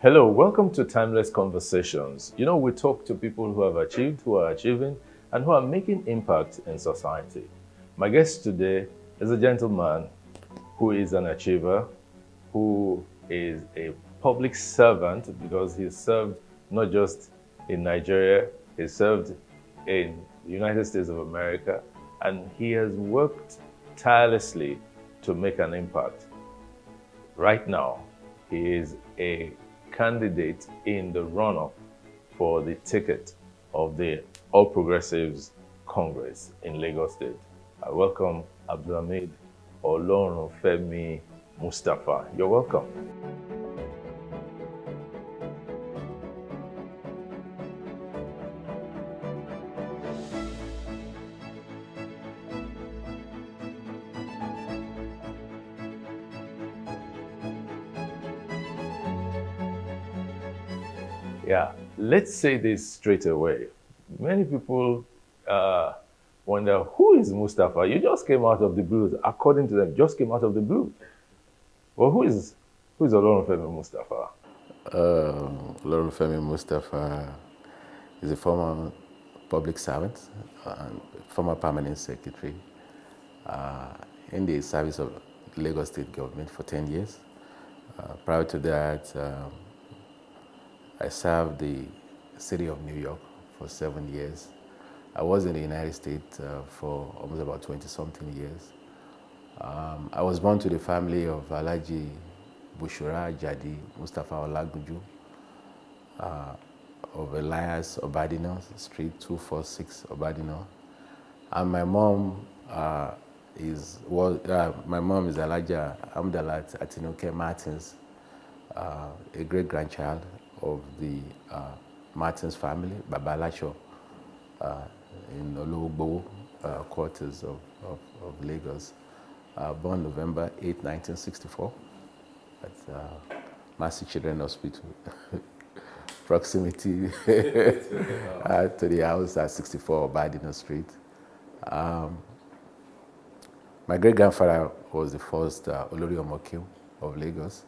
Hello, welcome to Timeless Conversations. You know, we talk to people who have achieved, who are achieving, and who are making impact in society. My guest today is a gentleman who is an achiever, who is a public servant because he served not just in Nigeria, he served in the United States of America, and he has worked tirelessly to make an impact. Right now, he is a candidate in the runoff for the ticket of the All Progressives Congress in Lagos State. I welcome Abhdul-Ahmed Olorunfemi Mustapha. You're welcome. Yeah, let's say this straight away. Many people wonder, who is Mustapha? You just came out of the blue. According to them, just came out of the blue. Well, who is Olorunfemi Mustapha? Olorunfemi Mustapha is a former public servant and former permanent secretary in the service of Lagos State government for 10 years. Prior to that, I served the city of New York for 7 years. I was in the United States for almost about 20-something years. I was born to the family of Alhaji Bushura Jadi Mustapha Olagunju of Elias Obadino Street 246 Obadino, and my mom is Alhaja Amdalat Atinuke Martins, a great grandchild of the Martins family, Babalacho, in Olugbo quarters of Lagos. Born November 8, 1964, at Mercy Children's Hospital, proximity to the house at 64 Obadino Street. My great-grandfather was the first Olorunfemi of Lagos,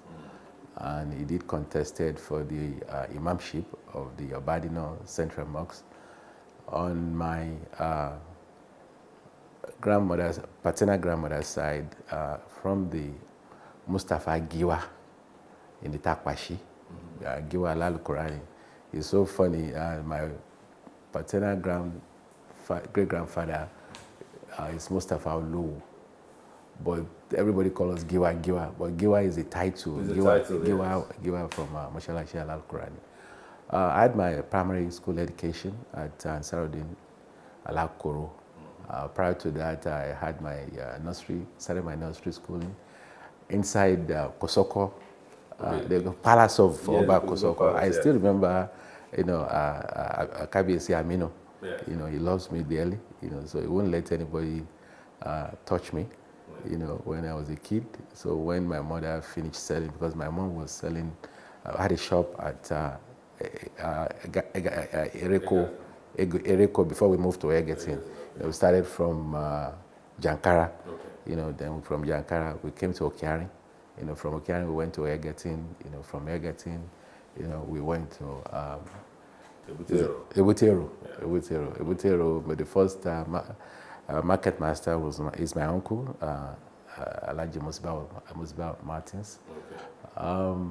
and he did contested for the imamship of the Obadino Central Mosque. On my paternal grandmother's side, from the Mustapha Giwa in the Takwashi, Giwa Al-Qurani. It's so funny, my paternal great-grandfather is Mustapha Olu, but everybody calls us Giwa, but Giwa is a title. Giwa from Mashalashi Al-Qurani. I had my primary school education at Ansarudin Alakoro. Prior to that, I had my started my nursery schooling inside Kosoko, the palace of Oba Kosoko. I still remember, Kabiyesi Amino. Yeah. He loves me dearly, so he wouldn't let anybody touch me, when I was a kid. So when my mother finished selling, because my mom was selling, had a shop at Ereko before we moved to Egerton. We started from Jankara, then from Jankara we came to Okiari. From Okiari we went to Egerton. From Egerton, we went to Ebutero. But the first market master is my uncle, Alhaji Musba Martins. Okay.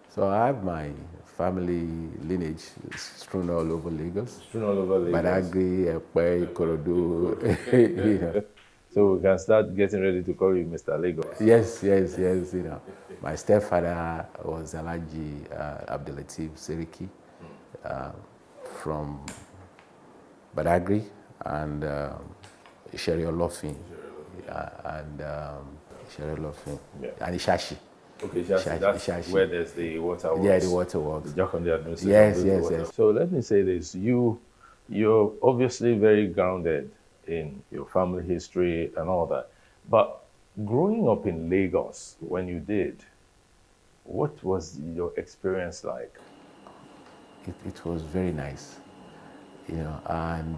So I have my family lineage strewn all over Lagos. Badagry, Epe, Ikorodu. So we can start getting ready to call you Mr. Lagos. Yes. My stepfather was Alhaji Abdul-Ahmed Seriki from Badagry, and Sherry Olofin, and Ishashi. Okay, that's where there's the waterworks. Yeah, the waterworks. The Jokonde administration. Yes. So let me say this: you're obviously very grounded in your family history and all that, but growing up in Lagos, when you did, what was your experience like? It was very nice, and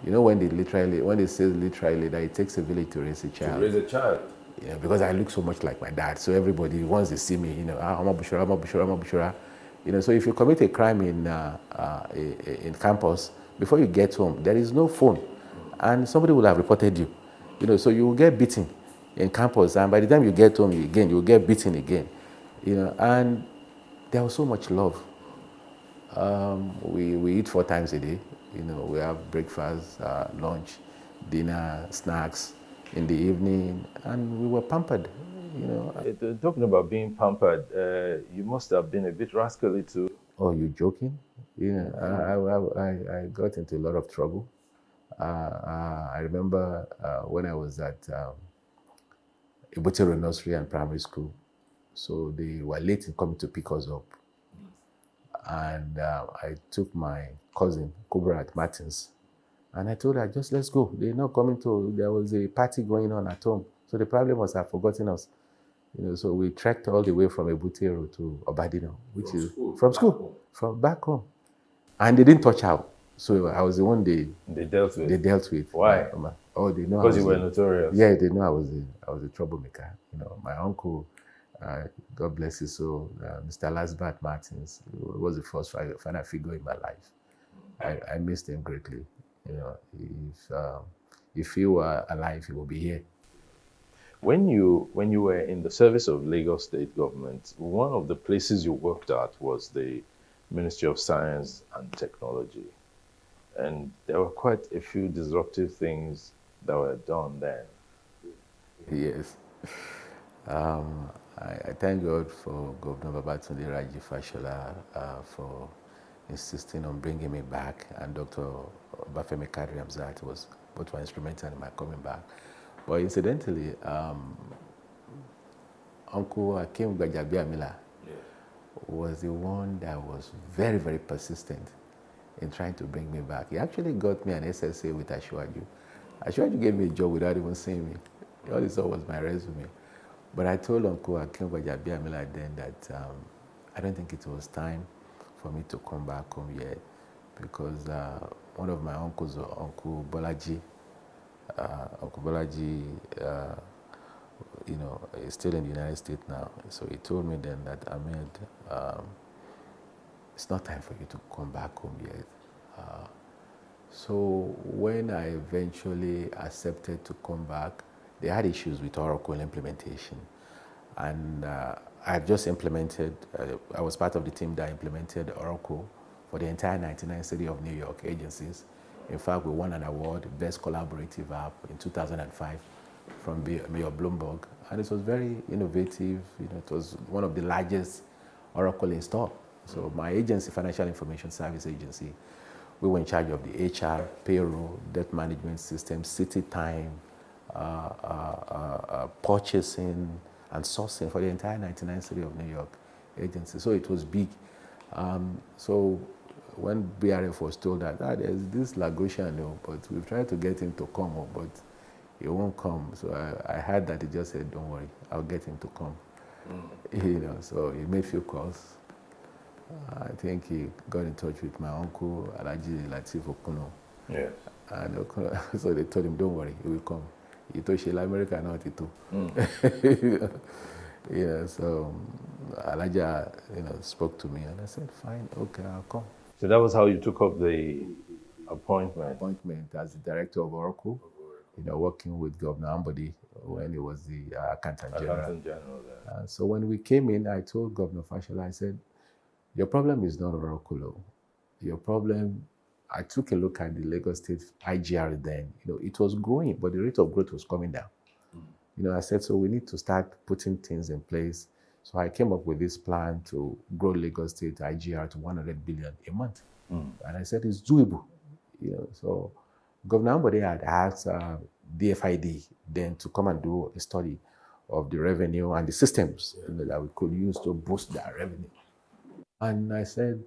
when they say literally that it takes a village to raise a child. To raise a child. You know, because I look so much like my dad. So everybody, once they see me, you know, I'm Abushura, I'm Abushura, I'm Abushura. You know, so if you commit a crime in campus, before you get home, there is no phone, and somebody will have reported you. You know, so you will get beaten in campus, and by the time you get home again, you will get beaten again. You know, and there was so much love. We eat 4 times a day. You know, we have breakfast, lunch, dinner, snacks in the evening, and we were pampered. You know. Talking about being pampered, you must have been a bit rascally too. Oh, you joking? You know, I got into a lot of trouble. I remember when I was at Ibutiro Nursery and Primary School, so they were late in coming to pick us up. And I took my cousin, Kubra at Martins, and I told her, just let's go. They're not coming to, there was a party going on at home. So they probably must have forgotten us. You know, so we trekked all the way from Ebutero to Obadino, which is from school, from back home. And they didn't touch her. So I was the one they dealt with. They dealt with. Why? Oh, they know. Because you were notorious. Yeah, they know I was a troublemaker. You know, my uncle, God bless his soul, Mr. Lasbat Martins, was the first father figure in my life. I missed him greatly. You know, if he were alive, he would be here. When you were in the service of Lagos State government, one of the places you worked at was the Ministry of Science and Technology. And there were quite a few disruptive things that were done then. Yes. I thank God for Governor Babatunde Raji Fashola for insisting on bringing me back, and Dr. Bafemi Kadri Hamzat was both were instrumental in my coming back. But incidentally, Uncle Akim Gbajabiamila was the one that was very, very persistent in trying to bring me back. He actually got me an SSA with Ashwaju. Ashwaju gave me a job without even seeing me. All he saw was my resume. But I told Uncle Akim Gbajabiamila then that I don't think it was time for me to come back home yet, because one of my uncles, Uncle Bolaji, you know, is still in the United States now. So he told me then that, Ahmed, it's not time for you to come back home yet. So when I eventually accepted to come back, they had issues with Oracle implementation. And I just implemented, I was part of the team that implemented Oracle for the entire 99 City of New York agencies. In fact, we won an award, Best Collaborative App in 2005 from Mayor Bloomberg. And it was very innovative. You know, it was one of the largest Oracle installed. So my agency, Financial Information Service Agency, we were in charge of the HR, payroll, debt management system, city time, purchasing and sourcing for the entire 99 City of New York agency. So it was big. So when BRF was told that there's this Lagosian, but we've tried to get him to come, but he won't come. So I heard that he just said, don't worry, I'll get him to come. You know, so he made a few calls. I think he got in touch with my uncle, Alaji Latif Okuno. Yeah. And so they told him, don't worry, he will come. He told Sheila America now, too. Yeah, so Alaja, spoke to me, and I said, fine, okay, I'll come. So that was how you took up the appointment? Appointment as the director of Oracle, working with Governor Ambody when he was the Accountant General. So when we came in, I told Governor Fashola, I said, your problem is not Oracle. Your problem, I took a look at the Lagos State IGR then. It was growing, but the rate of growth was coming down. I said, so we need to start putting things in place. So I came up with this plan to grow Lagos State IGR to 100 billion a month. And I said, it's doable. So Governor Ambody had asked DFID then to come and do a study of the revenue and the systems that we could use to boost that revenue. And I said,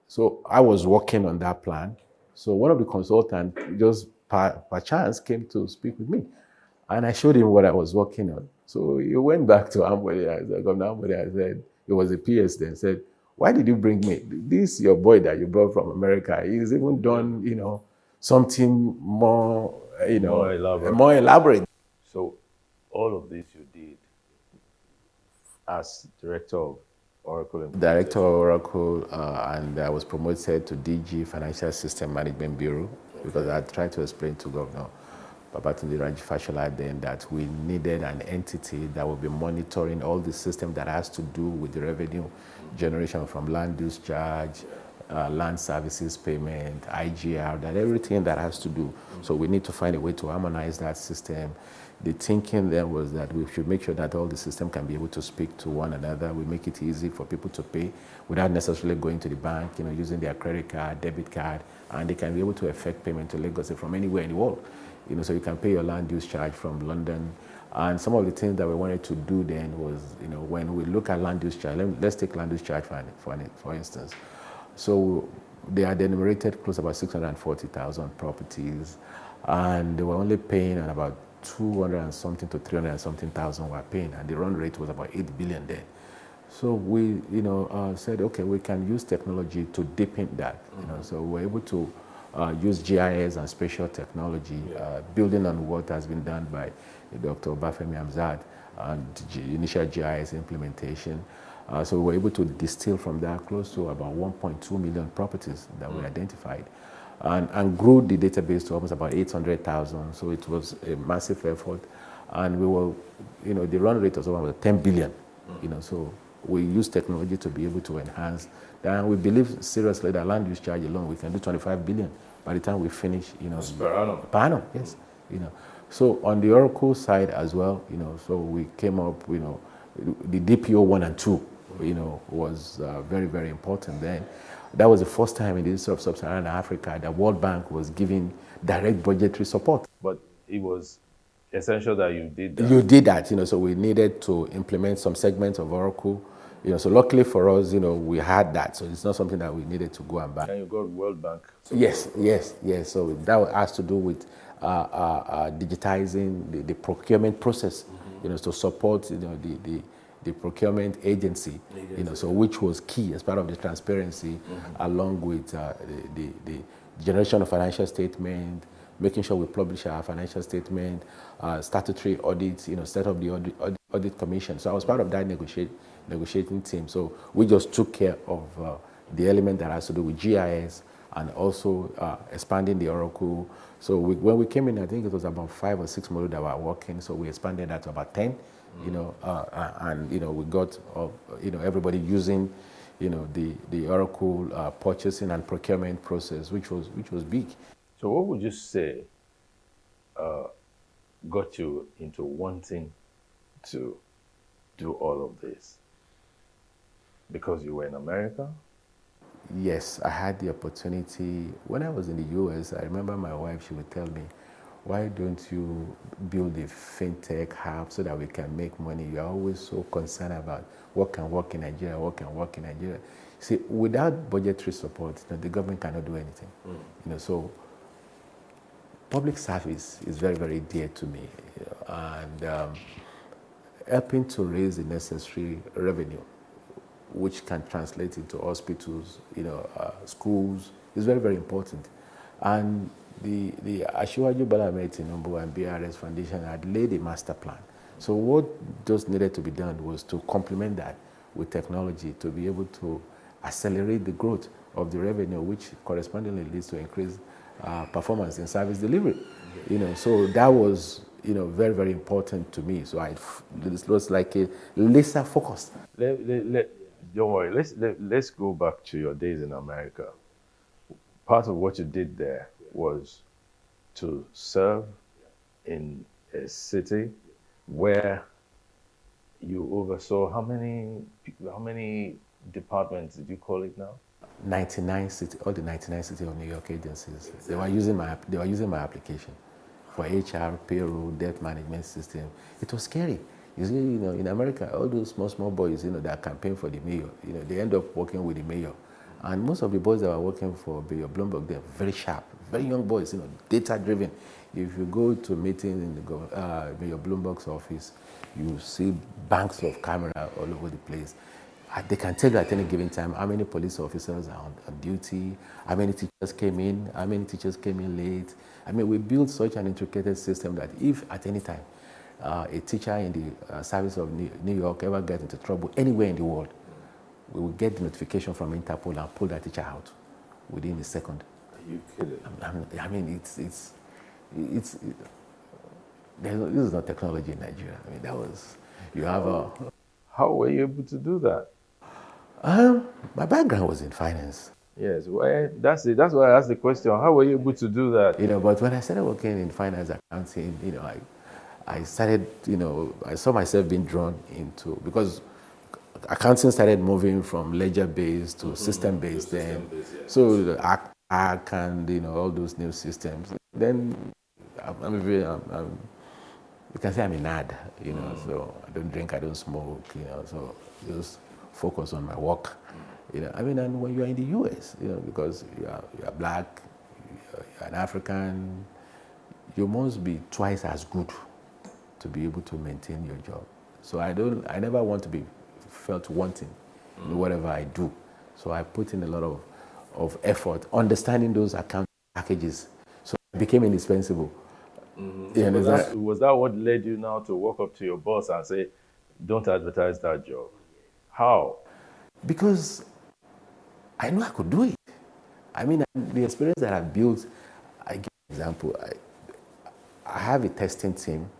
so I was working on that plan. So one of the consultants just by chance came to speak with me. And I showed him what I was working on. So he went back to Ambody, Governor Ambody, I said, it was a PS then, said, why did you bring me? This your boy that you brought from America, he's even done, something more, more elaborate. So All of this you did as director of Oracle Director implementation. of Oracle, and I was promoted to DG Financial System Management Bureau because I tried to explain to Governor Babatunde Raji Fashola then that we needed an entity that would be monitoring all the system that has to do with the revenue generation from land use charge, land services payment, IGR, that everything that has to do. So we need to find a way to harmonize that system. The thinking there was that we should make sure that all the system can be able to speak to one another. We make it easy for people to pay without necessarily going to the bank, using their credit card, debit card, and they can be able to effect payment to Lagos from anywhere in the world. So you can pay your land use charge from London. And some of the things that we wanted to do then was, when we look at land use charge, let's take land use charge for instance. So they had enumerated close to about 640,000 properties, and they were only paying on about 200 and something to 300 and something thousand were paying, and the run rate was about 8 billion then. So we, said, okay, we can use technology to deepen that. So we're able to use GIS and spatial technology, building on what has been done by Dr. Olorunfemi Hamzat and initial GIS implementation. So we were able to distill from that close to about 1.2 million properties that we identified, and grew the database to almost about 800,000. So it was a massive effort, and we were, the run rate was about 10 billion. So we use technology to be able to enhance. And we believe seriously that land use charge alone, we can do 25 billion by the time we finish, Per annum. Per annum, yes. So on the Oracle side as well, so we came up, the DPO 1 and 2, was very, very important then. That was the first time in the history of Sub-Saharan Africa that World Bank was giving direct budgetary support. But it was essential that you did that. You did that, so we needed to implement some segments of Oracle. So luckily for us, we had that. So it's not something that we needed to go and buy. And you got World Bank support. Yes. So that has to do with digitizing the procurement process, to support, the procurement agency, so which was key as part of the transparency, along with the generation of financial statement, making sure we publish our financial statement, statutory audits, set up the audit commission. So I was part of that negotiating team. So we just took care of the element that has to do with GIS and also expanding the Oracle. So when we came in, I think it was about 5 or 6 modules that were working. So we expanded that to about 10. And we got everybody using the Oracle purchasing and procurement process, which was big. So what would you say got you into wanting to do all of this? Because you were in America? Yes, I had the opportunity. When I was in the US, I remember my wife, she would tell me, why don't you build a fintech hub so that we can make money? You're always so concerned about what can work in Nigeria, what can work in Nigeria. See, without budgetary support, the government cannot do anything. So public service is very, very dear to me, and helping to raise the necessary revenue, which can translate into hospitals, schools, is very, very important. And the Asiwaju Bola Ahmed Tinubu and BRS Foundation had laid a master plan. So what just needed to be done was to complement that with technology to be able to accelerate the growth of the revenue, which correspondingly leads to increased performance in service delivery. So that was very, very important to me. So it was like a laser focus. Don't worry. Let's go back to your days in America. Part of what you did there was to serve in a city where you oversaw how many departments did you call it now? 99 city, all the 99 city of New York agencies. They were using my application for HR, payroll, debt management system. It was scary. You see, in America, all those small boys, that campaign for the mayor, they end up working with the mayor. And most of the boys that were working for Mayor Bloomberg, they're very sharp, very young boys, data-driven. If you go to a meeting in the Mayor Bloomberg's office, you see banks of camera all over the place. They can tell you at any given time how many police officers are on duty, how many teachers came in, how many teachers came in late. I mean, we built such an intricate system that if at any time a teacher in the service of New York ever get into trouble anywhere in the world, we will get the notification from Interpol and pull that teacher out within a second. Are you kidding? I mean, this is not technology in Nigeria. I mean, that was, you have a... How were you able to do that? My background was in finance. Yes, well, that's it. That's why I asked the question. How were you able to do that? But when I started working in finance accounting, I started, I saw myself being drawn into, because accounting started moving from ledger-based to system-based then. Yes. So the ARC and, all those new systems. Then you can say I'm a nerd, so I don't drink, I don't smoke, so just focus on my work. And when you're in the US, because you're black, you're an African, you must be twice as good to be able to maintain your job. So I never want to be felt wanting in whatever I do. So I put in a lot of effort, understanding those account packages. So it became indispensable. Was that what led you now to walk up to your boss and say, don't advertise that job? How? Because I knew I could do it. I mean, the experience that I've built, I give an example. I have a testing team.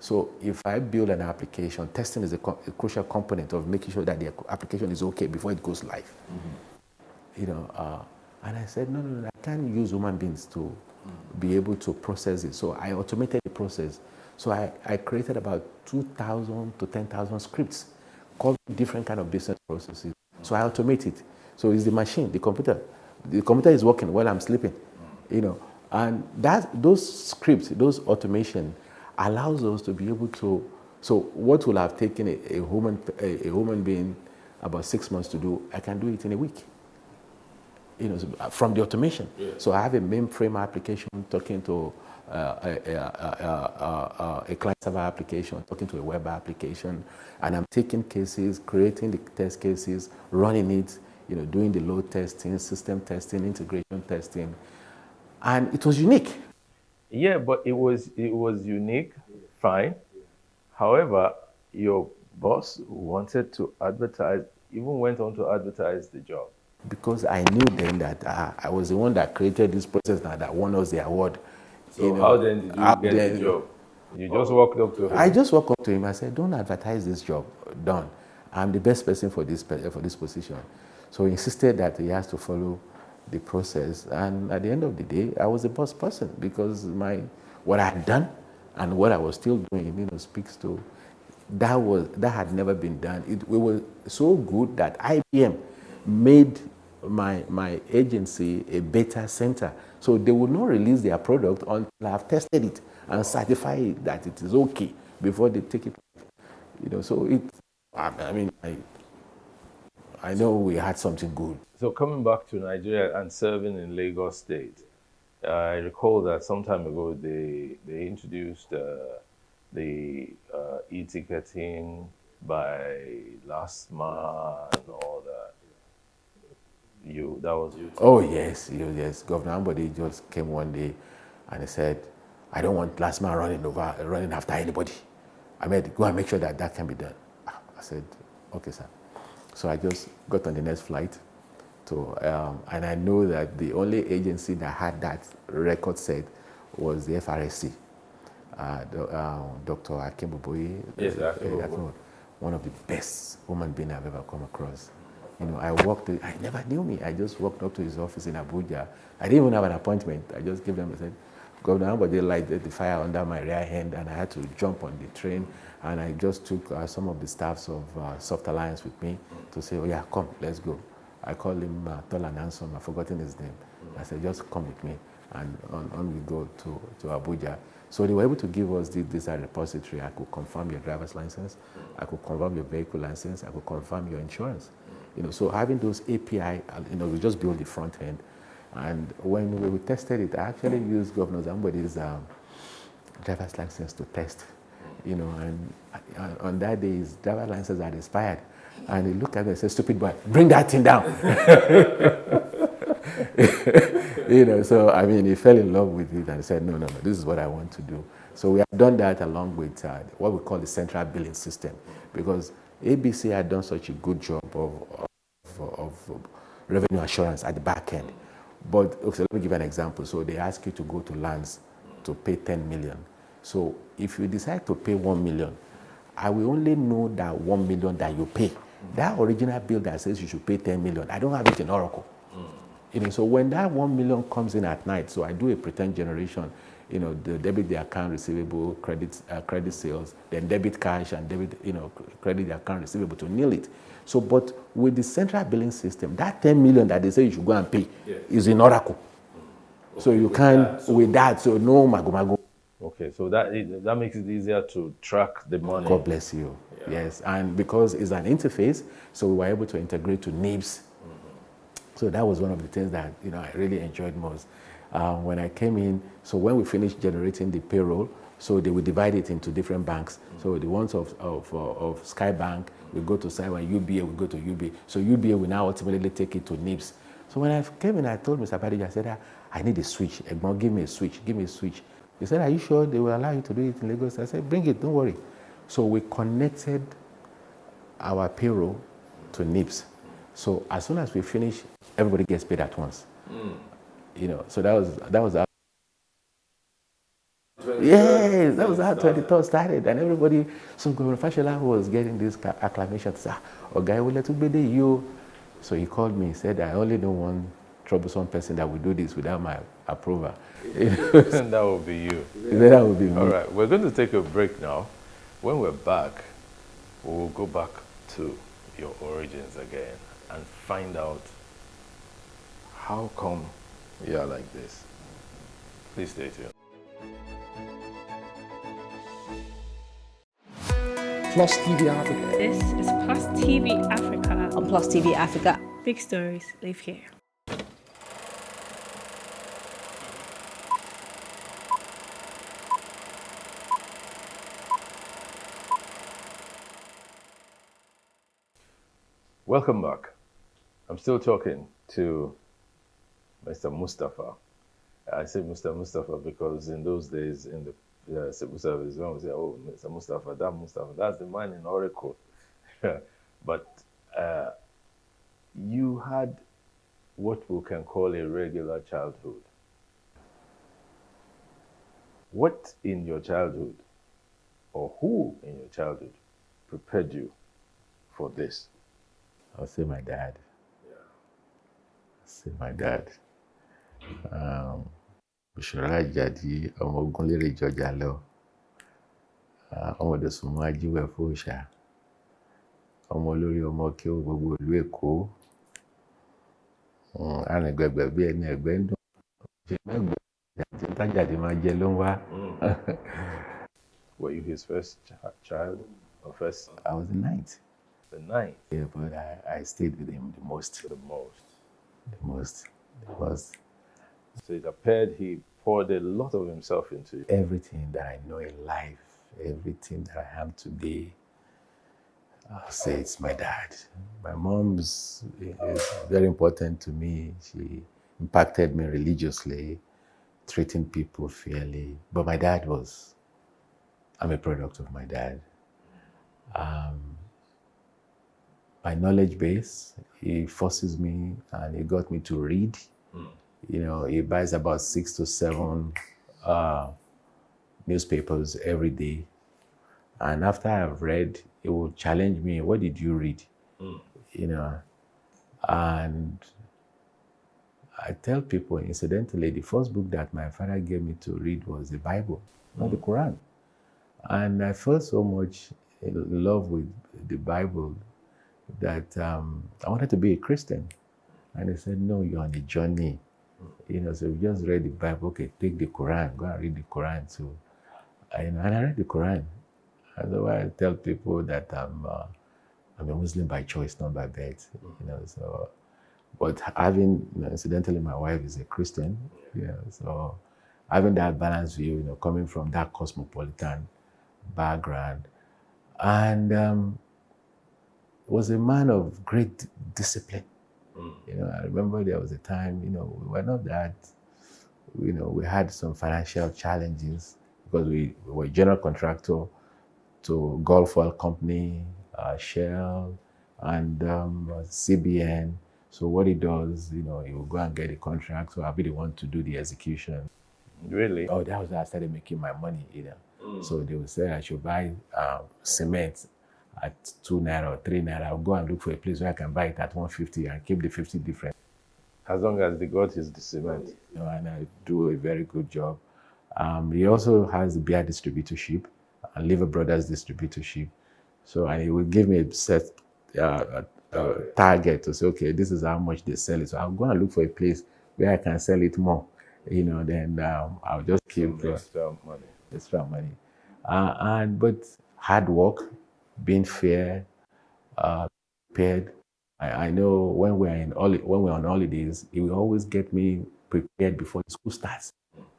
So if I build an application, testing is a crucial component of making sure that the application is okay before it goes live. And I said, no, I can't use human beings to be able to process it. So I automated the process. So I created about 2,000 to 10,000 scripts covering different kind of business processes. So I automate it. So it's the machine, the computer. The computer is working while I'm sleeping, And those scripts, those automation allows us to be able to, so what will have taken a human being about 6 months to do, I can do it in a week. From the automation. Yeah. So I have a mainframe application talking to a client-server application, talking to a web application, and I'm taking cases, creating the test cases, running it, doing the load testing, system testing, integration testing, and it was unique. Yeah, but it was unique, fine. However, your boss wanted to advertise, even went on to advertise the job. Because I knew then that I was the one that created this process that won us the award. So how then did you get the job? You just walked up to him? I just walked up to him. I said, don't advertise this job. Done. I'm the best person for this position. So he insisted that he has to follow the process. And at the end of the day, I was the boss person because what I had done and what I was still doing, speaks to that had never been done. We were so good that IBM made my agency a beta center. So they will not release their product until I have tested it and certified it that it is okay before they take it. So I know we had something good. So coming back to Nigeria and serving in Lagos State, I recall that some time ago they introduced the e-ticketing by last month and all that. That was you. Oh yes. Governor Ambode just came one day and he said, I don't want last man running after anybody. Ahmed, go and make sure that can be done. I said, okay, sir. So I just got on the next flight and I know that the only agency that had that record set was the FRSC. Dr. Akimboboye, yes, one of the best human beings I've ever come across. I never knew me. I just walked up to his office in Abuja. I didn't even have an appointment. I just gave them, I said, Governor, but they lighted the fire under my rear end and I had to jump on the train. And I just took some of the staffs of Soft Alliance with me to say, oh yeah, come, let's go. I called him Tall and Handsome. I've forgotten his name. I said, just come with me. And on we go to Abuja. So they were able to give us this repository. I could confirm your driver's license. I could confirm your vehicle license. I could confirm your insurance. So having those API, we just built the front end. And when we tested it, I actually used Governor Zambody's driver's license to test. And on that day, his driver's license had expired. And he looked at me and said, stupid boy, bring that thing down. So I mean, he fell in love with it and said, no, this is what I want to do. So we have done that along with what we call the central billing system, because ABC had done such a good job of revenue assurance at the back end. But okay, let me give you an example. So they ask you to go to lands to pay 10 million. So if you decide to pay 1 million, I will only know that 1 million that you pay. That original bill that says you should pay 10 million, I don't have it in Oracle. So when that 1 million comes in at night, so I do a pretend generation, the debit the account receivable, credit sales, then debit cash and debit, credit the account receivable to nil it. So, but with the central billing system, that 10 million that they say you should go and pay is in Oracle. Okay, so you can, with that, so no mago. Okay, so that makes it easier to track the money. God bless you. Yeah. Yes, and because it's an interface, so we were able to integrate to NIBS. So that was one of the things that I really enjoyed most. When I came in, so when we finished generating the payroll, so they would divide it into different banks. So the ones of Skybank, we go to Skybank, UBA, we go to UBA. So UBA will now ultimately take it to NIBS. So when I came in, I told Mr. Padilla, I said, I need a switch. Egbon, give me a switch. He said, are you sure they will allow you to do it in Lagos? I said, bring it, don't worry. So we connected our payroll to NIBS. So as soon as we finish, everybody gets paid at once. So that was how. Yes, that was how 23rd started, and everybody. So Governor Fashola was getting this acclamation. "Oh, guy, will let me you." So he called me. He said, "I only know one troublesome person that will do this without my approval." And that will be you. That will be me. All right, we're going to take a break now. When we're back, we'll go back to your origins again and find out how come you are like this. Please stay tuned. PlusTvAfrica. This is PlusTvAfrica. On PlusTvAfrica. Big stories live here. Welcome back. I'm still talking to Mr. Mustapha. I say Mr. Mustapha because in those days, in the civil service, when we say, oh, Mr. Mustapha, that's the man in Oracle. But you had what we can call a regular childhood. What in your childhood, or who in your childhood, prepared you for this? I'll say my dad. My dad. Bishara Jadi, ọmọ Ogunlere Jọjà lọ. Ọmọ Dosùnmọ́ Ajíwẹ̀ Fòòṣà. Ọmọ olórí ọmọ kí ó gbogbo ìlú Èkó. Arìngbẹ̀gbẹ̀ bí ẹni ẹ̀gbẹ́ ń dùn. Ṣé mẹ́gbẹ̀ẹ́ tájàdé máa jẹ ló ń wá. Were you his first child or first? I was the ninth. The ninth? Yeah, but I stayed with him the most. The most. So it appeared he poured a lot of himself into you. Everything that I know in life, everything that I am today, I'll say it's my dad. My mom is very important to me. She impacted me religiously, treating people fairly. But my dad I'm a product of my dad. My knowledge base, he forces me and he got me to read. He buys about 6 to 7 newspapers every day. And after I've read, he will challenge me, what did you read? And I tell people, incidentally, the first book that my father gave me to read was the Bible, not the Quran. And I felt so much in love with the Bible that I wanted to be a Christian. And he said, no, you're on a journey. So we just read the Bible. Okay, take the Quran, go and read the Quran. So, and I read the Quran. And so I tell people that I'm a Muslim by choice, not by birth. So, but having, incidentally, my wife is a Christian. So having that balanced view, coming from that cosmopolitan background, and was a man of great discipline. I remember there was a time, we were not that we had some financial challenges because we were general contractor to Gulf Oil Company, Shell, and CBN. So what he does, he will go and get a contract. So I'll be the one to do the execution. Really? Oh, that was how I started making my money. So they would say I should buy cement at 2 naira or 3 naira. I'll go and look for a place where I can buy it at 150 and keep the 50 different. As long as the God is the cement. And I do a very good job. He also has the beer distributorship and Liver Brothers distributorship. So, and he will give me a set target to say, okay, this is how much they sell it. So I'll go and look for a place where I can sell it more. Then I'll just keep extra money. But hard work, being fair, prepared. I know when we're on holidays, he will always get me prepared before the school starts.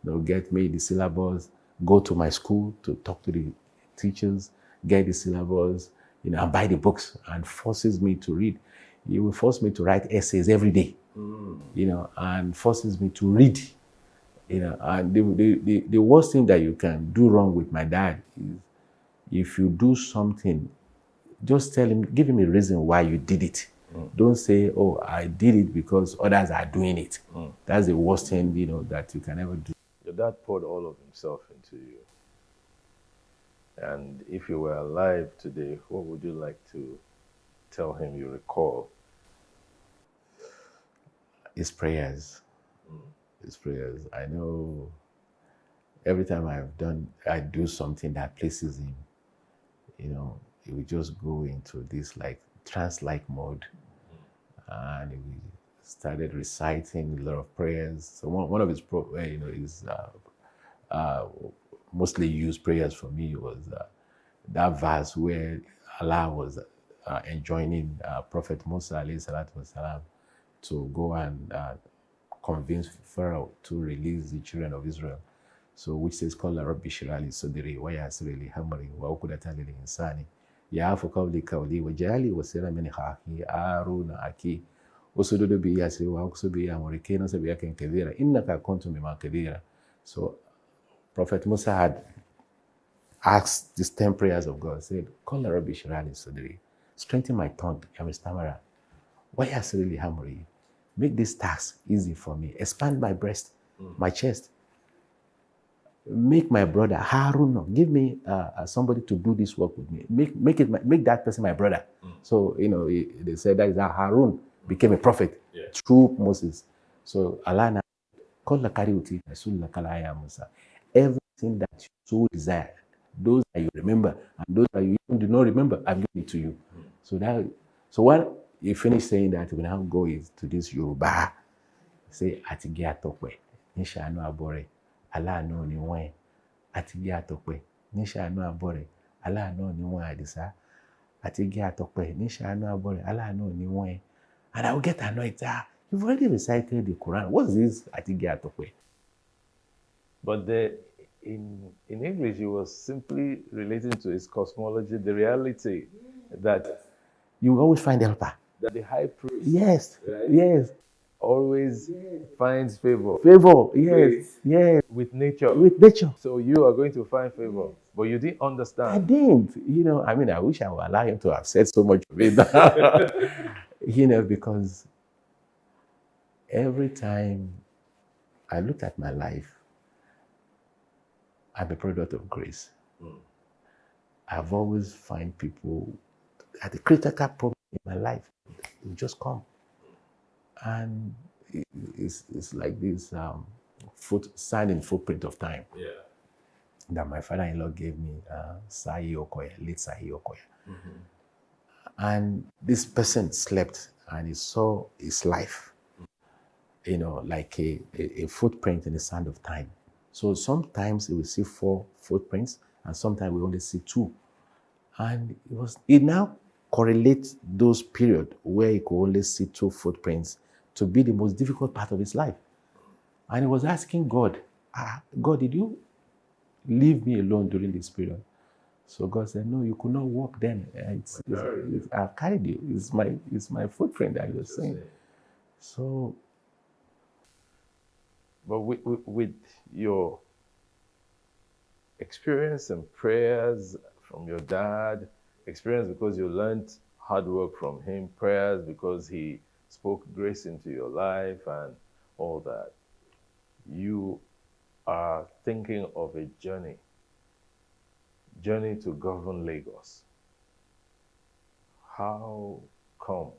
They'll get me the syllabus, go to my school to talk to the teachers, get the syllabus, and buy the books, and forces me to read. He will force me to write essays every day, and forces me to read. And the worst thing that you can do wrong with my dad is if you do something, just tell him, give him a reason why you did it. Don't say, oh, I did it because others are doing it. That's the worst thing, that you can ever do. Your dad poured all of himself into you. And if you were alive today, what would you like to tell him you recall? His prayers. His prayers. I know every time I do something that pleases him, he will just go into this like trance-like mode. And we started reciting a lot of prayers. So one of his mostly used prayers for me was that verse where Allah was enjoining Prophet Musa alayhi salatu wasalam to go and convince Pharaoh to release the children of Israel. So which says, "Qala Rabbi shrah li sadri wa yassir li amri wa uqdatan min lisani ya'fu qawli wa ja'alni wasiran min akhi Haruna akhi usudud bi yasri wa aqsu bi amri kayna sabiyakan kadhira innaka kuntum bima kadhira." So Prophet Musa had asked these 10 prayers of God, said, "Qala Rabbi shrah li sadri, strengthen my tongue, I'm a stammerer. Wa yassir li amri, make this task easy for me. Expand my breast, my chest. Make my brother Harun, give me somebody to do this work with me. Make that person my brother." So they said that is how Harun became a prophet through Moses. So Allah now called the Kariuti, Musa. Everything that you so desire, those that you remember and those that you do not remember, I'm giving it to you. So when you finish saying that, we now go to this Yoruba. Say Atige Atokwe, Nishanu Abore, Allah no ni one. Atige Atokwe, Nishanu Abore, Allah no ni one Adisa. Atige Atokwe, Nishanu Abore, Allah no ni one. And I will get annoyed. You've already recited the Quran. What's this Atige Atokwe? But in English, he was simply relating to his cosmology, the reality that you always find helper. That the high priest, yes, right? Yes, always finds favor. Favor, yes, yes, with nature. With nature. So you are going to find favor, but you didn't understand. I didn't. I wish I would allow him to have said so much of it. Because every time I looked at my life, I'm a product of grace. I've always find people at a critical problem in my life. They just come. And it's like this signing footprint of time that my father-in-law gave me, Sahi Okoye, late Sahi Okoye. And this person slept and he saw his life, like a footprint in the sand of time. So sometimes we will see 4 footprints and sometimes we only see 2. And it now correlates those periods where he could only see 2 footprints to be the most difficult part of his life. And he was asking God, God, did you leave me alone during this period? So God said, no, you could not walk then. I've carried you. It's my footprint that you're saying. So But with your experience and prayers from your dad, experience because you learned hard work from him, prayers because he spoke grace into your life and all that, you are thinking of a journey to govern Lagos. How come?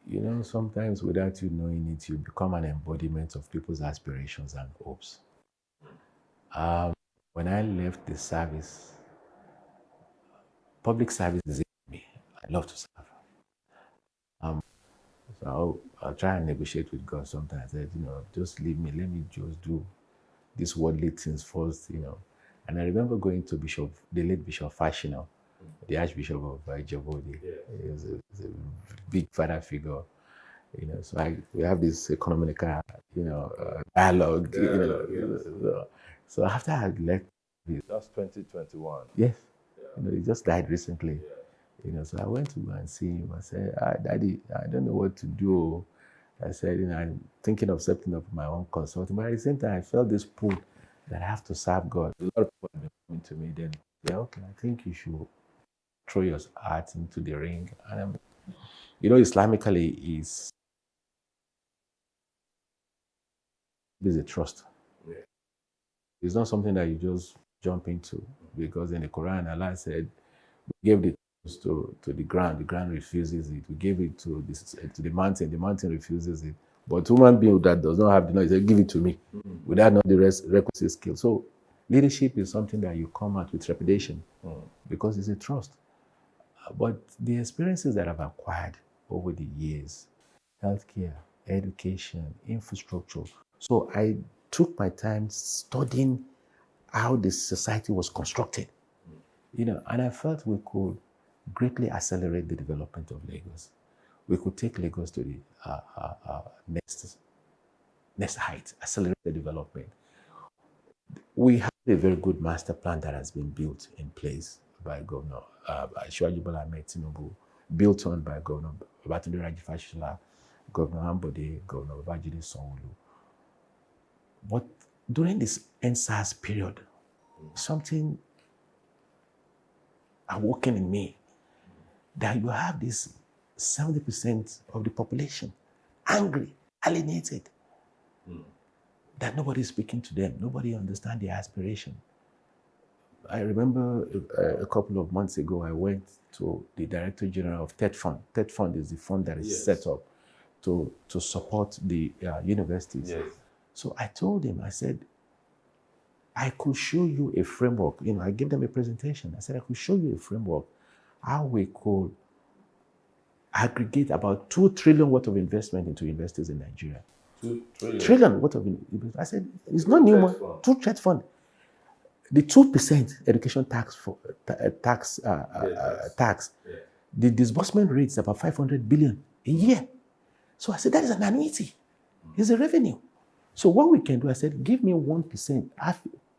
You know, sometimes without you knowing it, you become an embodiment of people's aspirations and hopes. When I left the service, public service is in me. I love to serve. So I'll try and negotiate with God sometimes. I said, just leave me. Let me just do these worldly things first, And I remember going to the late Bishop Fashino, the Archbishop of Ijebu. He was a big father figure, So we have this economical, dialogue, So after I left, That's 2021. yes, he just died recently. So I went to go and see him. I said, Daddy, I don't know what to do. I said, I'm thinking of setting up my own consulting. But at the same time, I felt this pull that I have to serve God. A lot of people have been coming to me then. Yeah, okay, I think you should throw your heart into the ring. And Islamically is a trust. Yeah. It's not something that you just jump into, because in the Quran, Allah said, we gave the to the ground refuses it. We gave it to the mountain refuses it. But human being that does not have the knowledge, they give it to me without knowing the requisite skill. So leadership is something that you come at with trepidation because it's a trust. But the experiences that I've acquired over the years, healthcare, education, infrastructure. So I took my time studying how the society was constructed, and I felt we could greatly accelerate the development of Lagos. We could take Lagos to the next height, accelerate the development. We have a very good master plan that has been built in place by Governor Abhdul-Ahmed, built on by Governor Babatunde Raji-Fashola, Governor Ambode, Governor Babajide Sanwo-Olu. But during this NSAS period, something awoken in me, that you have this 70% of the population angry, alienated, that nobody is speaking to them, nobody understands their aspiration. I remember a couple of months ago, I went to the Director General of TED Fund. TED Fund is the fund that is set up to support the universities. Yes. So I told him, I said, I could show you a framework. I gave them a presentation. I said, I could show you a framework how we could aggregate about 2 trillion worth of investment into universities in Nigeria. 2 trillion? Trillion worth of investment. I said, it's not new money. 2 trust fund. The 2% education tax the disbursement rate is about 500 billion a year. So I said, that is an annuity. It's a revenue. So what we can do, I said, give me 1%,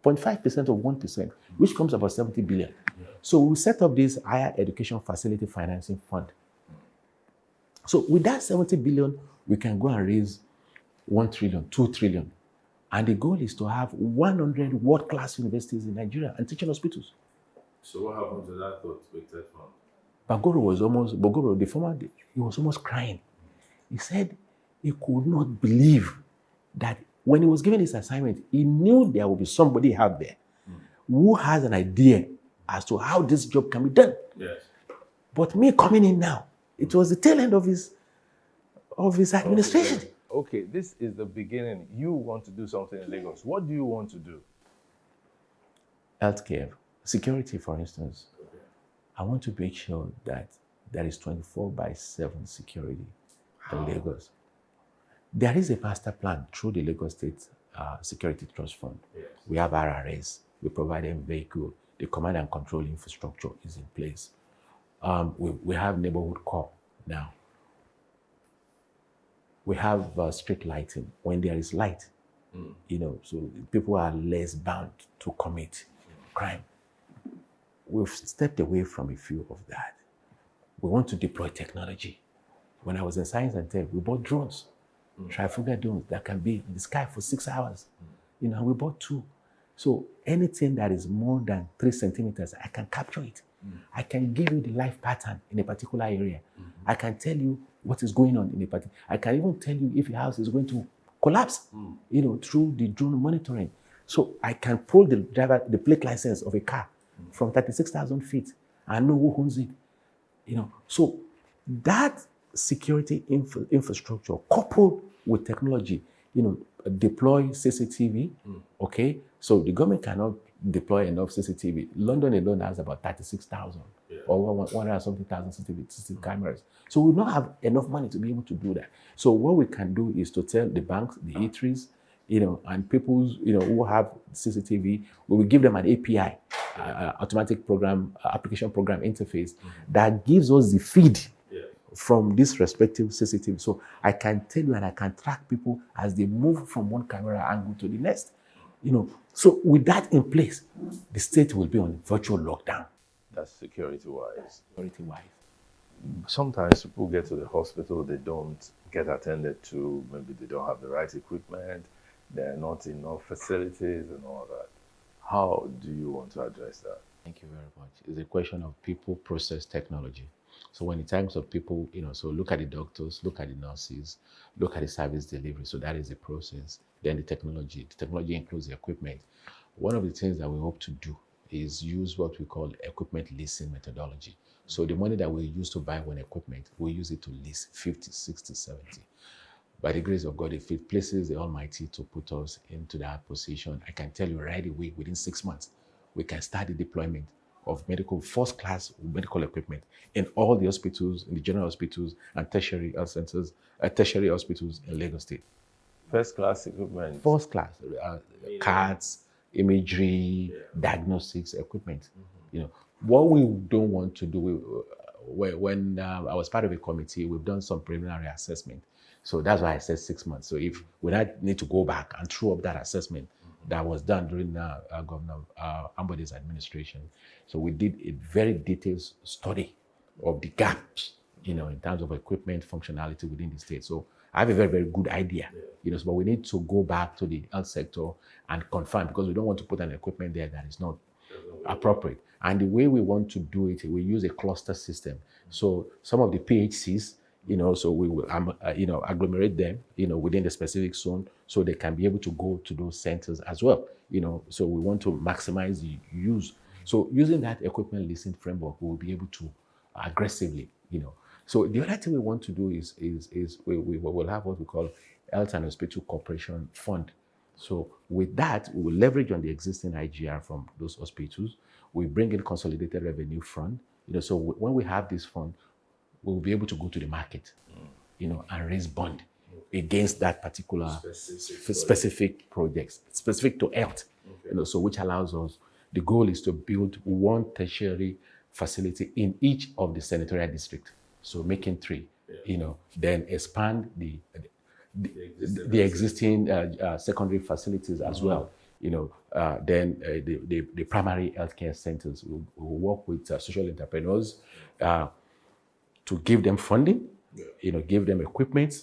0.5% of 1%, which comes about 70 billion. So we set up this higher education facility financing fund. So with that 70 billion, we can go and raise 1 trillion, 2 trillion. And the goal is to have 100 world-class universities in Nigeria and teaching hospitals. So what happened to that thought with that fund? Bagoro, the former, he was almost crying. He said he could not believe that when he was given this assignment, he knew there would be somebody out there who has an idea as to how this job can be done. Yes. But me coming in now, it was the tail end of his administration. Okay, this is the beginning. You want to do something in Lagos. What do you want to do? Healthcare, security, for instance. Okay. I want to make sure that there is 24/7 security in Lagos. There is a master plan through the Lagos State Security Trust Fund. Yes. We have RRS. We provide them vehicle. The command and control infrastructure is in place. We have neighborhood corps now. We have street lighting. When there is light, so people are less bound to commit crime. We've stepped away from a few of that. We want to deploy technology. When I was in science and tech, we bought drones. trifocal domes that can be in the sky for 6 hours. You know, we bought 2. So anything that is more than 3 centimeters, I can capture it. I can give you the life pattern in a particular area. I can tell you what is going on in a particular. I can even tell you if your house is going to collapse, you know, through the drone monitoring. So I can pull the plate license of a car from 36,000 feet and know who owns it. You know, so that security infrastructure coupled with technology, you know, deploy CCTV, okay? So the government cannot deploy enough CCTV. London alone has about 36,000 or 100 something thousand CCTV cameras. So we don't have enough money to be able to do that. So what we can do is to tell the banks, the eateries, you know, and people, you know, who have CCTV, we will give them an API, automatic program, application program interface that gives us the feed from this respective CCTV. So I can tell you and I can track people as they move from one camera angle to the next. You know, so with that in place, the state will be on virtual lockdown. That's security-wise. Security-wise. Sometimes people get to the hospital, they don't get attended to, maybe they don't have the right equipment, there are not enough facilities and all that. How do you want to address that? Thank you very much. It's a question of people, process, technology. So when in terms of people, you know, so look at the doctors, look at the nurses, look at the service delivery. So that is the process. Then the technology. The technology includes the equipment. One of the things that we hope to do is use what we call equipment leasing methodology. So the money that we use to buy one equipment, we use it to lease 50, 60, 70. By the grace of God, if it pleases the Almighty to put us into that position, I can tell you right away, within 6 months, we can start the deployment of first-class medical equipment in all the hospitals, in the general hospitals and tertiary health centers, tertiary hospitals in Lagos State. First-class equipment? First-class, cards, imagery, diagnostics equipment. You know, what we don't want to do, when I was part of a committee, we've done some preliminary assessment. So that's why I said 6 months. So if we need to go back and throw up that assessment that was done during Governor Ambodi's administration. So we did a very detailed study of the gaps, you know, in terms of equipment functionality within the state. So I have a very, very good idea, you know, but we need to go back to the health sector and confirm, because we don't want to put an equipment there that is not appropriate. And the way we want to do it, we use a cluster system. So some of the PHCs, you know, so we will, you know, agglomerate them, you know, within the specific zone, so they can be able to go to those centers as well, you know. So we want to maximize the use. So using that equipment leasing framework, we will be able to aggressively, you know. So the other thing we want to do is we will have what we call Health and Hospital Corporation Fund. So with that, we will leverage on the existing IGR from those hospitals. We bring in consolidated revenue fund, you know. So when we have this fund, we'll be able to go to the market, you know, and raise bond against that particular specific projects, specific to health, you know, so which allows us, the goal is to build one tertiary facility in each of the senatorial districts. So making 3, you know, then expand the existing secondary facilities as well. You know, then the primary healthcare centers will work with social entrepreneurs to give them funding, you know, give them equipment.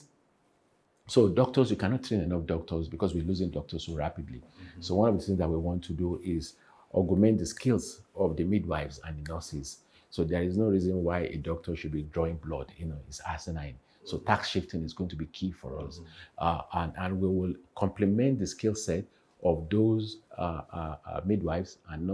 So doctors, you cannot train enough doctors because we're losing doctors so rapidly. So one of the things that we want to do is augment the skills of the midwives and the nurses. So there is no reason why a doctor should be drawing blood, you know, it's asinine. So tax shifting is going to be key for us. And we will complement the skill set of those midwives and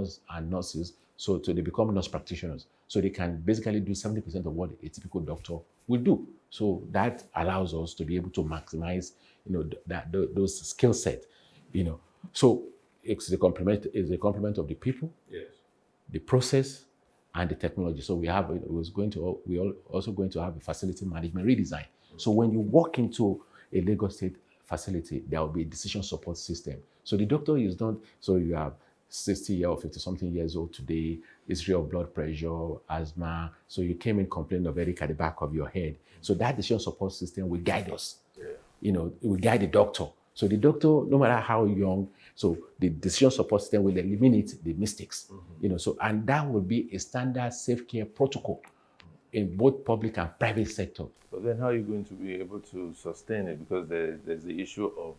nurses, so they become nurse practitioners. So they can basically do 70% of what a typical doctor will do. So that allows us to be able to maximize, you know, those skill set, you know. So it's the complement of the people, the process, and the technology. So we're also going to have a facility management redesign. So when you walk into a Lagos State facility, there will be a decision support system. So the doctor is not, so you have 60 or 50 something years old today, history of blood pressure, asthma. So you came in complaining of headache at the back of your head. So that decision support system will guide us. You know, it will guide the doctor. So the doctor, no matter how young, so the decision support system will eliminate the mistakes. You know, so, and that will be a standard safe care protocol. in both public and private sector. But then how are you going to be able to sustain it? Because there's the issue of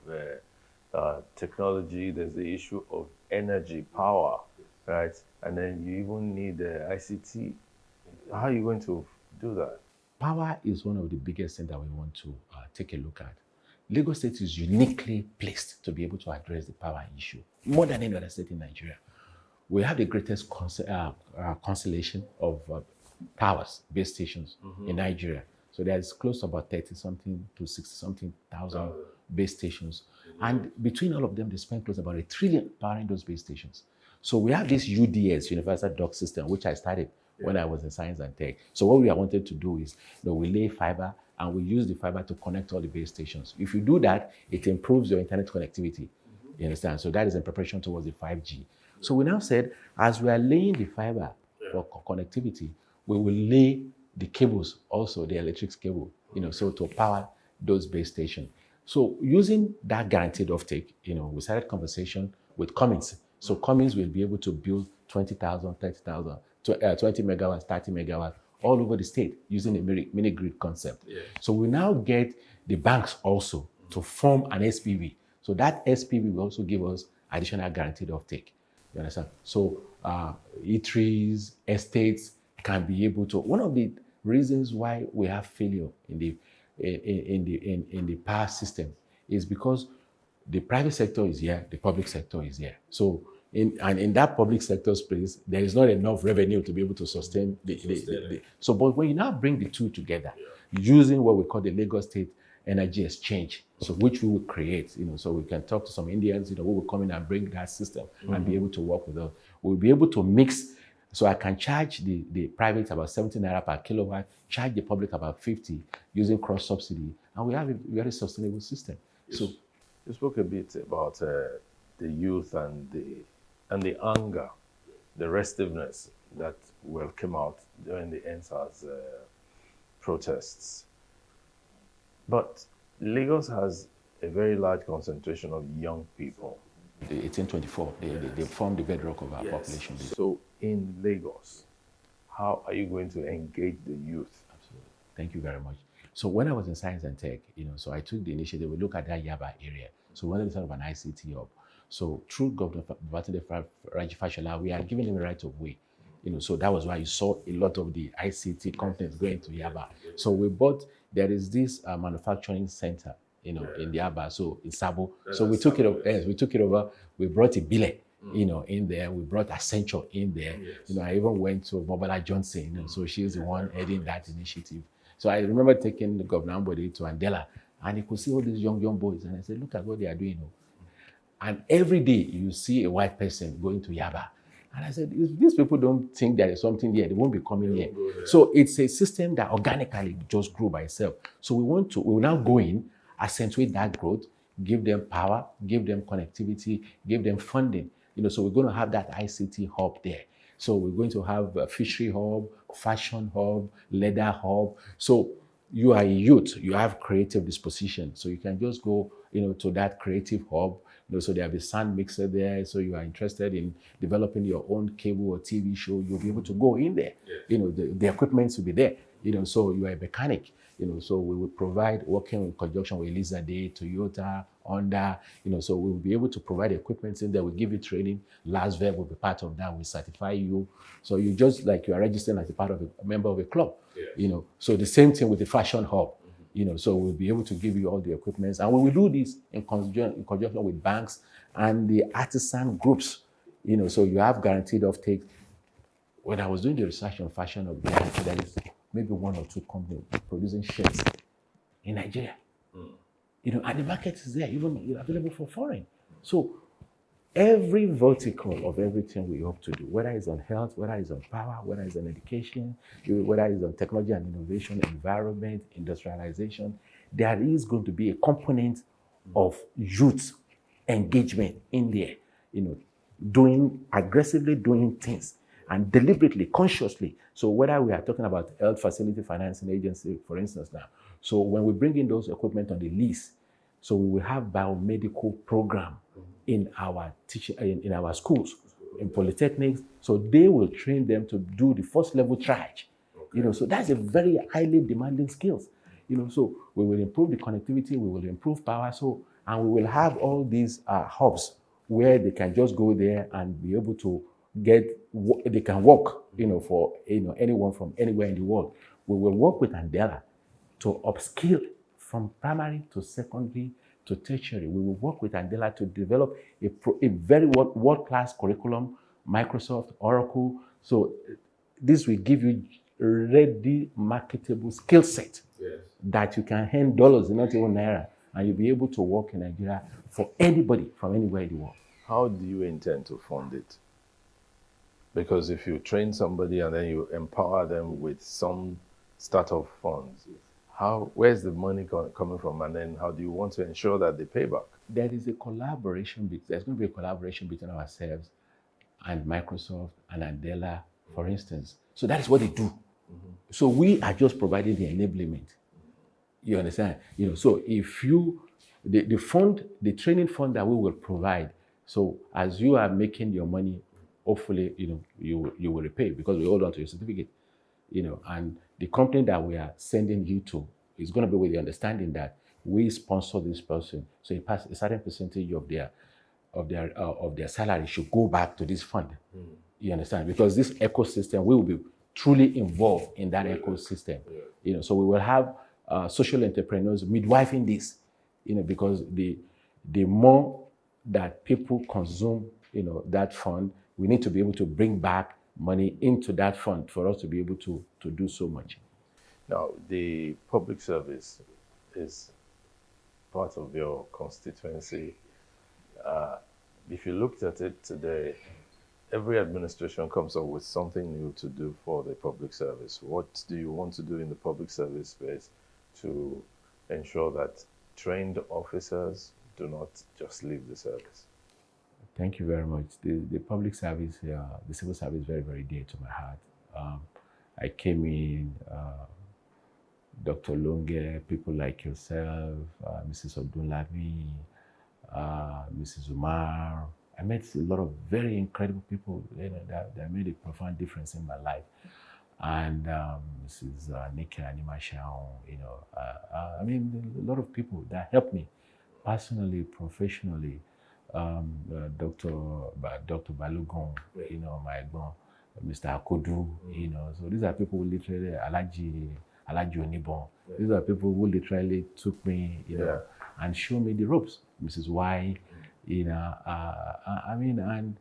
technology, there's the issue of energy, power, right? And then you even need ICT. How are you going to do that? Power is one of the biggest things that we want to take a look at. Lagos State is uniquely placed to be able to address the power issue, more than any other state in Nigeria. We have the greatest constellation of towers, base stations in Nigeria. So there's close to about 30-something to 60-something thousand base stations. And between all of them, they spend close to about $1 trillion powering those base stations. So we have this UDS, Universal Duct System, which I started when I was in science and tech. So what we wanted to do is, we lay fiber and we use the fiber to connect all the base stations. If you do that, it improves your internet connectivity. You understand? So that is in preparation towards the 5G. So we now said, as we are laying the fiber for connectivity, we will lay the cables, also the electric cable, so to power those base stations. So using that guaranteed offtake, we started conversation with Cummins. So Cummins will be able to build 20,000, 30,000, 20 megawatts, 30 megawatts all over the state using a mini grid concept. Yeah. So we now get the banks also to form an SPV. So that SPV will also give us additional guaranteed offtake. You understand? So eateries, estates can be able to. One of the reasons why we have failure in the power system is because the private sector is here, the public sector is here. So in that public sector space, there is not enough revenue to be able to sustain so, but when you now bring the two together, using what we call the Lagos State Energy Exchange, so which we will create, so we can talk to some Indians, who will come in and bring that system and be able to work with us. We'll be able to mix, so I can charge the private about 70 naira per kilowatt, charge the public about 50 using cross subsidy, and we have a very sustainable system. Yes. So you spoke a bit about the youth and the anger, the restiveness that will come out during the NSAS protests. But Lagos has a very large concentration of young people. The 1824, they form the bedrock of our population. So in Lagos, how are you going to engage the youth? Absolutely. Thank you very much. So when I was in science and tech, so I took the initiative, we look at that Yaba area. So we wanted to set up an ICT hub. So through Governor Fashola, we are giving them the right of way. So that was why you saw a lot of the ICT companies going to Yaba. So we bought, there is this manufacturing center, in the Yaba, so in Sabo. So we took it over. Yes, we took it over. We brought Ibile, in there. We brought Accenture in there. Yes. I even went to Mobala Johnson. So she's the one heading that initiative. So I remember taking the Governor Ambode to Andela, and you could see all these young boys, and I said, look at what they are doing. And every day you see a white person going to Yaba. And I said, if these people don't think there is something here, they won't be coming here. So it's a system that organically just grew by itself. So we will now go in, accentuate that growth, give them power, give them connectivity, give them funding. So we're going to have that ICT hub there. So we're going to have a fishery hub, fashion hub, leather hub. So you are a youth, you have creative disposition. So you can just go, to that creative hub. So there will be sound mixer there. So you are interested in developing your own cable or TV show, you'll be able to go in there. Yes. The equipment will be there. So you are a mechanic. So we will provide, working in conjunction with Elizade, Toyota, Honda. So we will be able to provide equipment in there. We'll give you training. LastVerb will be part of that. We certify you. So you just like you are registering as a member of a club. Yes. So the same thing with the fashion hub. So we'll be able to give you all the equipment. And when we do this in conjunction with banks and the artisan groups, so you have guaranteed offtake. When I was doing the research on fashion, there is maybe one or two companies producing shirts in Nigeria. And the market is there, even available for foreign. So every vertical of everything we hope to do, whether it's on health, whether it's on power, whether it's on education, whether it's on technology and innovation, environment, industrialization, there is going to be a component of youth engagement in there, aggressively doing things and deliberately, consciously. So whether we are talking about health facility financing agency, for instance now, so when we bring in those equipment on the lease, so we will have biomedical program in our in our schools, in polytechnics. So they will train them to do the first level triage. So that's a very highly demanding skills. So we will improve the connectivity, we will improve power, and we will have all these hubs where they can just go there and be able to they can work, for anyone from anywhere in the world. We will work with Andela to upskill from primary to secondary to tertiary. We will work with Andela to develop a very world-class curriculum, Microsoft, Oracle. So this will give you ready marketable skill set that you can earn dollars, not even naira, and you'll be able to work in Nigeria for anybody from anywhere in the world. How do you intend to fund it? Because if you train somebody and then you empower them with some startup funds, where's the money coming from, and then how do you want to ensure that they pay back? There's going to be a collaboration between ourselves and Microsoft and Andela, for instance. So that is what they do. So we are just providing the enablement. You understand? So if the training fund that we will provide, so as you are making your money, hopefully, you will repay, because we hold on to your certificate, and the company that we are sending you to is going to be with the understanding that we sponsor this person. So a certain percentage of their salary should go back to this fund. You understand? Because this ecosystem, we will be truly involved in that ecosystem. So we will have social entrepreneurs midwifing this, because the more that people consume, that fund, we need to be able to bring back money into that fund for us to be able to do so much. Now, the public service is part of your constituency. If you looked at it today, every administration comes up with something new to do for the public service. What do you want to do in the public service space to ensure that trained officers do not just leave the service? Thank you very much. The public service, the civil service is very, very dear to my heart. I came in, Dr. Longe, people like yourself, Mrs. Abhdul-Ahmed, Mrs. Umar. I met a lot of very incredible people that made a profound difference in my life. And Mrs. Nika Animashao, a lot of people that helped me personally, professionally. Dr. Balogun, my Egbon, Mr. Akodu, so these are people who literally, Alaji Onibon, these are people who literally took me, and showed me the ropes. Mrs. Y, and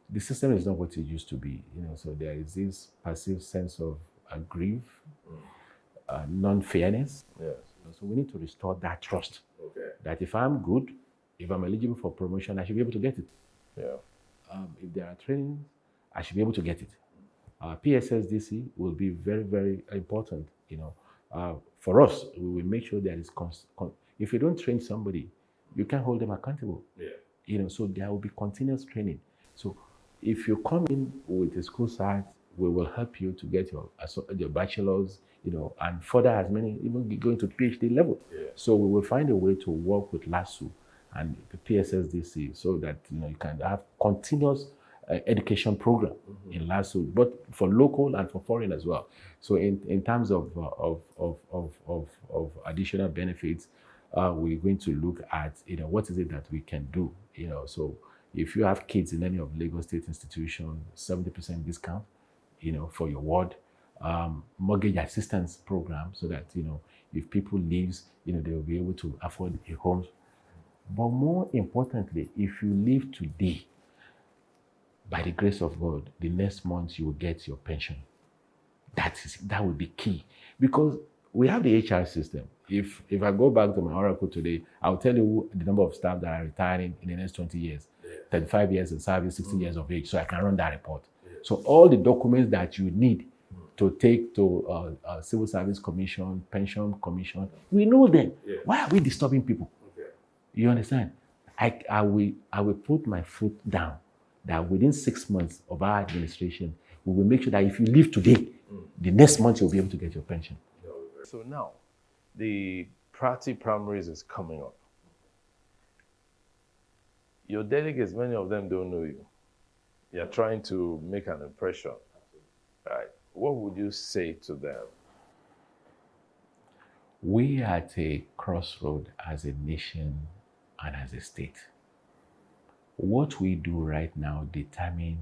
the system is not what it used to be, so there is this passive sense of grief, non-fairness. Yes. So we need to restore that trust. That if I'm good, if I'm eligible for promotion, I should be able to get it. If there are trainings, I should be able to get it. PSSDC will be very, very important. For us, we will make sure there is if you don't train somebody, you can't hold them accountable. So there will be continuous training. So if you come in with a school side, we will help you to get your bachelor's, and further as many, even going to PhD level. So we will find a way to work with LASU and the PSSDC so that you can have continuous education program in LASU, but for local and for foreign as well. So in terms of additional benefits, we're going to look at what is it that we can do. So if you have kids in any of Lagos State institutions, 70% discount, for your ward. Mortgage assistance program, so that if people leaves, they will be able to afford a home. But more importantly, if you leave today, by the grace of God, the next month you will get your pension. That will be key, because we have the HR system. If I go back to my Oracle today, I'll tell you the number of staff that are retiring in the next 20 years, 35 years in service, 60 years of age, so I can run that report. So all the documents that you need to take to Civil Service Commission, Pension Commission, we know them. Why are we disturbing people? You understand? I will put my foot down that within 6 months of our administration, we will make sure that if you leave today, the next month you'll be able to get your pension. So now, the Prati primaries is coming up. Your delegates, many of them don't know you. You're trying to make an impression, right? what would you say to them? We are at a crossroad as a nation and as a state. What we do right now determines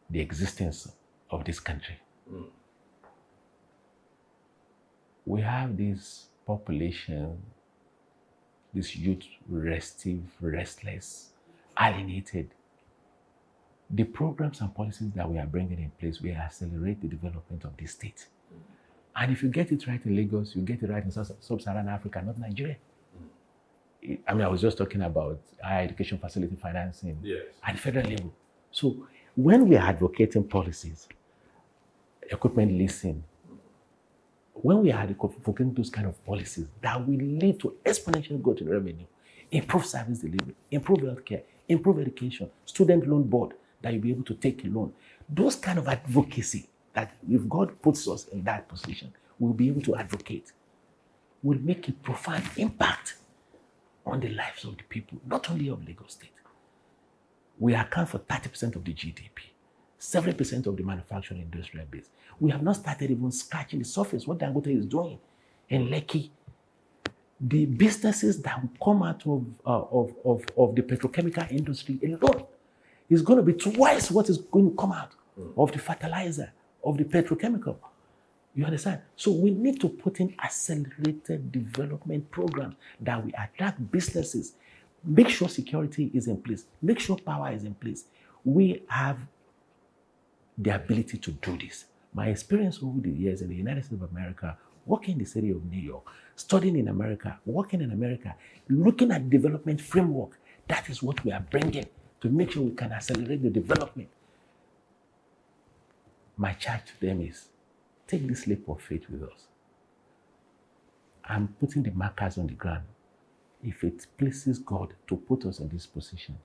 the existence of this country. We have this population, this youth restive, restless, alienated. The programs and policies that we are bringing in place will accelerate the development of this state. And if you get it right in Lagos, you get it right in sub-Saharan Africa, not Nigeria. I mean, I was just talking about higher education facility financing at the federal level. So when we are advocating policies, equipment leasing, when we are advocating those kind of policies that will lead to exponential growth in revenue, improve service delivery, improve healthcare, improve education, student loan board, that you'll be able to take a loan. Those kind of advocacy that if God puts us in that position, we'll be able to advocate, will make a profound impact on the lives of the people, not only of Lagos State. We account for 30% of the GDP, 70% of the manufacturing industrial base. We have not started even scratching the surface, what Dangote is doing in Lekki. The businesses that will come out of the petrochemical industry alone is going to be twice what is going to come out of the fertilizer, of the petrochemical. You understand? So we need to put in accelerated development programs that will attract businesses, make sure security is in place, make sure power is in place. We have the ability to do this. My experience over the years in the United States of America, working in the city of New York, studying in America, working in America, looking at development framework, that is what we are bringing to make sure we can accelerate the development. My charge to them is, take this leap of faith with us. I'm putting the markers on the ground. If it pleases God to put us in this position,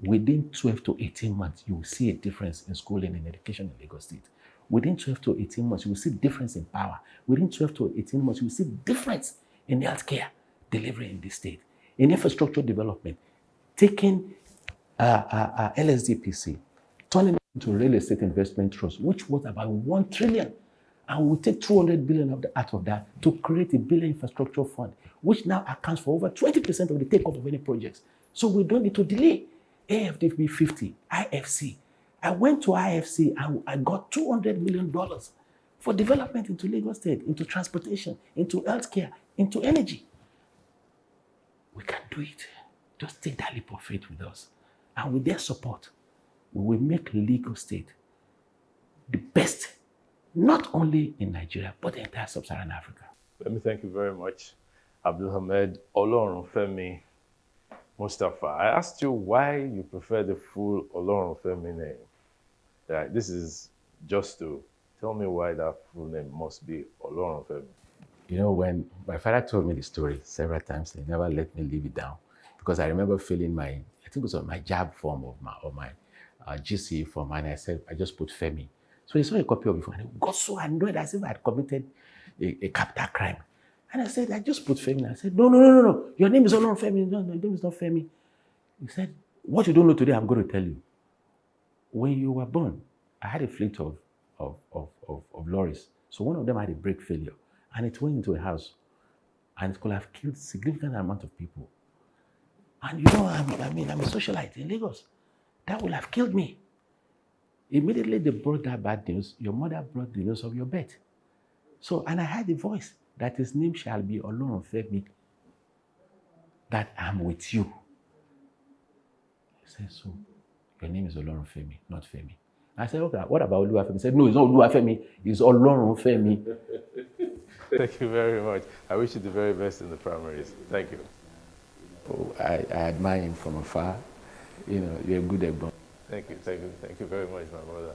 within 12 to 18 months, you will see a difference in schooling and education in Lagos State. Within 12 to 18 months, you will see difference in power. Within 12 to 18 months, you will see difference in healthcare delivery in this state, in infrastructure development, taking LSDPC, turning it into real estate investment trust, which was about 1 trillion. And we'll take 200 billion out of that to create a billion infrastructure fund, which now accounts for over 20% of the takeoff of any projects. So we don't need to delay. AFDB 50, IFC. I went to IFC and I got $200 million for development into Lagos State, into transportation, into healthcare, into energy. We can do it. Just take that leap of faith with us. And with their support, we will make Lagos State the best, not only in Nigeria, but the entire sub-Saharan Africa. Let me thank you very much, Abhdul-Ahmed, Olorunfemi, Mustapha. I asked you why you prefer the full Olorunfemi name. This is just to tell me why that full name must be Olorunfemi. You know, when my father told me the story several times, he never let me leave it down. Because I remember filling I think it was on my JAB form or my GCE form, and I said, I just put Femi. So he saw a copy of it, and he got so annoyed as if I had committed a capital crime. And I said, I just put Femi. I said, no. Your name is Olorunfemi. No, your name is not Femi. He said, what you don't know today, I'm going to tell you. When you were born, I had a fleet of lorries. So one of them had a brake failure, and it went into a house, and it could have killed a significant amount of people. And you know, I'm a socialite in Lagos. That would have killed me. Immediately they brought that bad news. Your mother brought the news of your birth. So, and I heard the voice that his name shall be Olorunfemi, that I'm with you. He said, so your name is Olorunfemi, not Femi. I said, okay, what about Oluwafemi? He said, no, it's not Oluwafemi, it's Olorunfemi. Thank you very much. I wish you the very best in the primaries. Thank you. Oh, I admire him from afar. You know, you're a good egg. Thank you very much, my brother.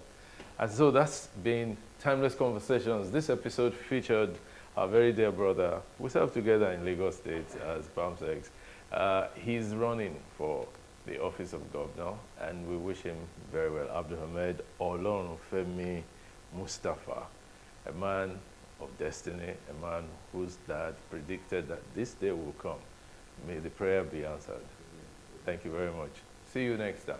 And so that's been Timeless Conversations. This episode featured our very dear brother. We serve together in Lagos State as PAMSEX. He's running for the office of governor, and we wish him very well. Abhdul-Ahmed Olorunfemi Mustapha, a man of destiny, a man whose dad predicted that this day will come. May the prayer be answered. Thank you very much. See you next time.